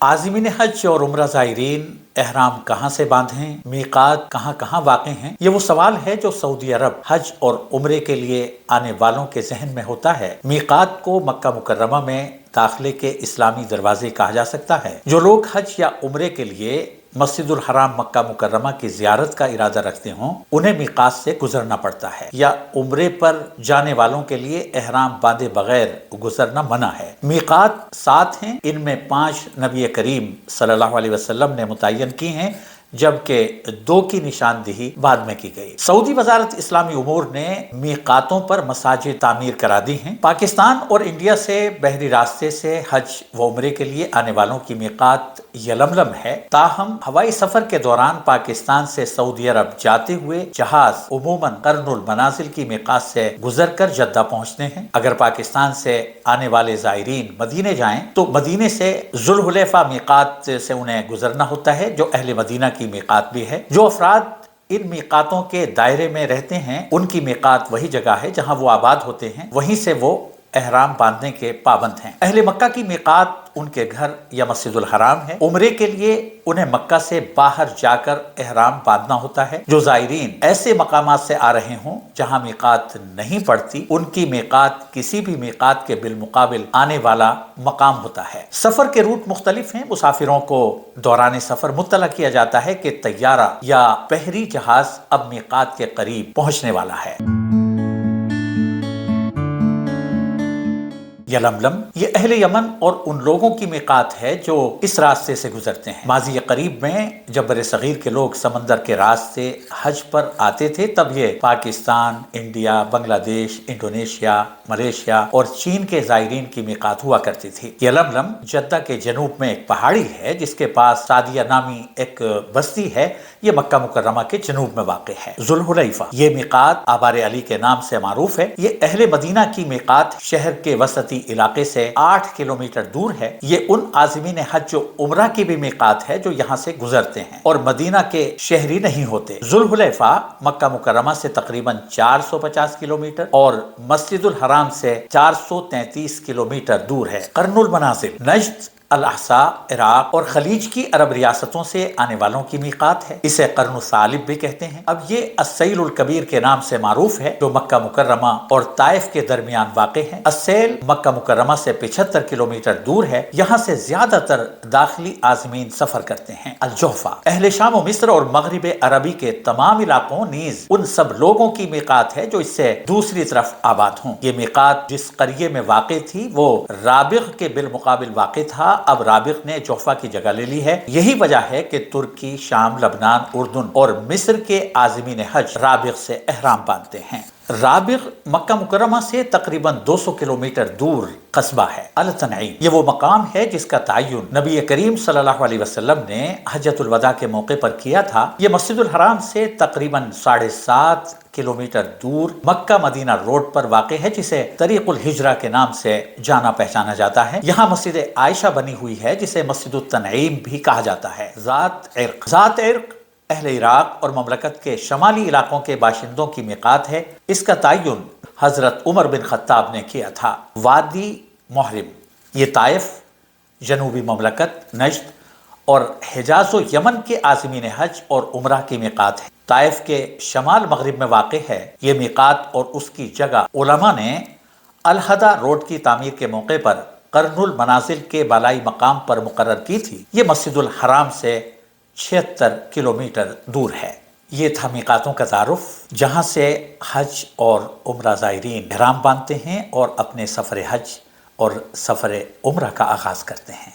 عازمین حج اور عمرہ زائرین احرام کہاں سے باندھیں، میقات کہاں کہاں واقع ہیں؟ یہ وہ سوال ہے جو سعودی عرب حج اور عمرے کے لیے آنے والوں کے ذہن میں ہوتا ہے۔ میقات کو مکہ مکرمہ میں داخلے کے اسلامی دروازے کہا جا سکتا ہے۔ جو لوگ حج یا عمرے کے لیے مسجد الحرام مکہ مکرمہ کی زیارت کا ارادہ رکھتے ہوں، انہیں میقات سے گزرنا پڑتا ہے، یا عمرے پر جانے والوں کے لیے احرام باندھے بغیر گزرنا منع ہے۔ میقات 7 ہیں، ان میں 5 نبی کریم صلی اللہ علیہ وسلم نے متعین کی ہیں، جبکہ 2 کی نشاندہی بعد میں کی گئی۔ سعودی وزارت اسلامی امور نے میقاتوں پر مساجد تعمیر کرا دی ہیں۔ پاکستان اور انڈیا سے بحری راستے سے حج و عمرے کے لیے آنے والوں کی میقات یلملم ہے، تاہم ہوائی سفر کے دوران پاکستان سے سعودی عرب جاتے ہوئے جہاز عموماً قرن المنازل کی میقات سے گزر کر جدہ پہنچتے ہیں۔ اگر پاکستان سے آنے والے زائرین مدینے جائیں تو مدینے سے ذوالحلیفہ میقات سے انہیں گزرنا ہوتا ہے، جو اہل مدینہ کی میقات بھی ہے۔ جو افراد ان میقاتوں کے دائرے میں رہتے ہیں، ان کی میقات وہی جگہ ہے جہاں وہ آباد ہوتے ہیں، وہیں سے وہ احرام باندھنے کے پابند ہیں۔ اہل مکہ کی میقات ان کے گھر یا مسجد الحرام ہے۔ عمرے کے لیے انہیں مکہ سے باہر جا کر احرام باندھنا ہوتا ہے۔ جو زائرین ایسے مقامات سے آ رہے ہوں جہاں میقات نہیں پڑتی، ان کی میقات کسی بھی میقات کے بالمقابل آنے والا مقام ہوتا ہے۔ سفر کے روٹ مختلف ہیں۔ مسافروں کو دوران سفر مطلع کیا جاتا ہے کہ طیارہ یا بحری جہاز اب میقات کے قریب پہنچنے والا ہے۔ یلملم یہ اہل یمن اور ان لوگوں کی میقات ہے جو اس راستے سے گزرتے ہیں۔ ماضی قریب میں جب بر صغیر کے لوگ سمندر کے راستے حج پر آتے تھے، تب یہ پاکستان، انڈیا، بنگلہ دیش، انڈونیشیا، ملیشیا اور چین کے زائرین کی میقات ہوا کرتی تھی۔ یلملم جدہ کے جنوب میں ایک پہاڑی ہے جس کے پاس سعدیہ نامی ایک بستی ہے۔ یہ مکہ مکرمہ کے جنوب میں واقع ہے۔ ذوالحلیفہ یہ میقات آبار علی کے نام سے معروف ہے۔ یہ اہل مدینہ کی میقات شہر کے وسطی علاقے سے 8 کلومیٹر دور ہے۔ یہ ان عازمین حج و عمرہ کی بھی میقات ہے جو یہاں سے گزرتے ہیں اور مدینہ کے شہری نہیں ہوتے۔ ذوالحلیفہ مکہ مکرمہ سے تقریباً 450 کلومیٹر اور مسجد الحرام سے 433 کلومیٹر دور ہے۔ قرن المنازل نجد، الاحساء، عراق اور خلیج کی عرب ریاستوں سے آنے والوں کی میقات ہے۔ اسے قرن الثالب بھی کہتے ہیں۔ اب یہ السیل الکبیر کے نام سے معروف ہے، جو مکہ مکرمہ اور طائف کے درمیان واقع ہے۔ السیل مکہ مکرمہ سے 75 کلومیٹر دور ہے۔ یہاں سے زیادہ تر داخلی عازمین سفر کرتے ہیں۔ الجحفہ اہل شام و مصر اور مغرب عربی کے تمام علاقوں نیز ان سب لوگوں کی میقات ہے جو اس سے دوسری طرف آباد ہوں۔ یہ میقات جس قریے میں واقع تھی وہ رابغ کے بالمقابل واقع تھا، اب رابغ نے جحفہ کی جگہ لے لی ہے۔ یہی وجہ ہے کہ ترکی، شام، لبنان، اردن اور مصر کے عازمین حج رابغ سے احرام باندھتے ہیں۔ رابغ مکہ مکرمہ سے تقریباً 200 کلومیٹر دور قصبہ ہے۔ التنعیم یہ وہ مقام ہے جس کا تعین نبی کریم صلی اللہ علیہ وسلم نے حجۃ الوداع کے موقع پر کیا تھا۔ یہ مسجد الحرام سے تقریباً 7.5 کلومیٹر دور مکہ مدینہ روڈ پر واقع ہے، جسے طریق الہجرہ کے نام سے جانا پہچانا جاتا ہے۔ یہاں مسجد عائشہ بنی ہوئی ہے جسے مسجد التنعیم بھی کہا جاتا ہے۔ ذات عرق اہل عراق اور مملکت کے شمالی علاقوں کے باشندوں کی میقات ہے۔ اس کا تعین حضرت عمر بن خطاب نے کیا تھا۔ وادی محرم یہ طائف، جنوبی مملکت نجد اور حجاز و یمن کے عازمین حج اور عمرہ کی میقات ہے۔ طائف کے شمال مغرب میں واقع ہے۔ یہ میقات اور اس کی جگہ علماء نے الہدہ روڈ کی تعمیر کے موقع پر قرن المنازل کے بالائی مقام پر مقرر کی تھی۔ یہ مسجد الحرام سے 76 کلومیٹر دور ہے۔ یہ تھا میقاتوں کا تعارف، جہاں سے حج اور عمرہ زائرین احرام باندھتے ہیں اور اپنے سفر حج اور سفر عمرہ کا آغاز کرتے ہیں۔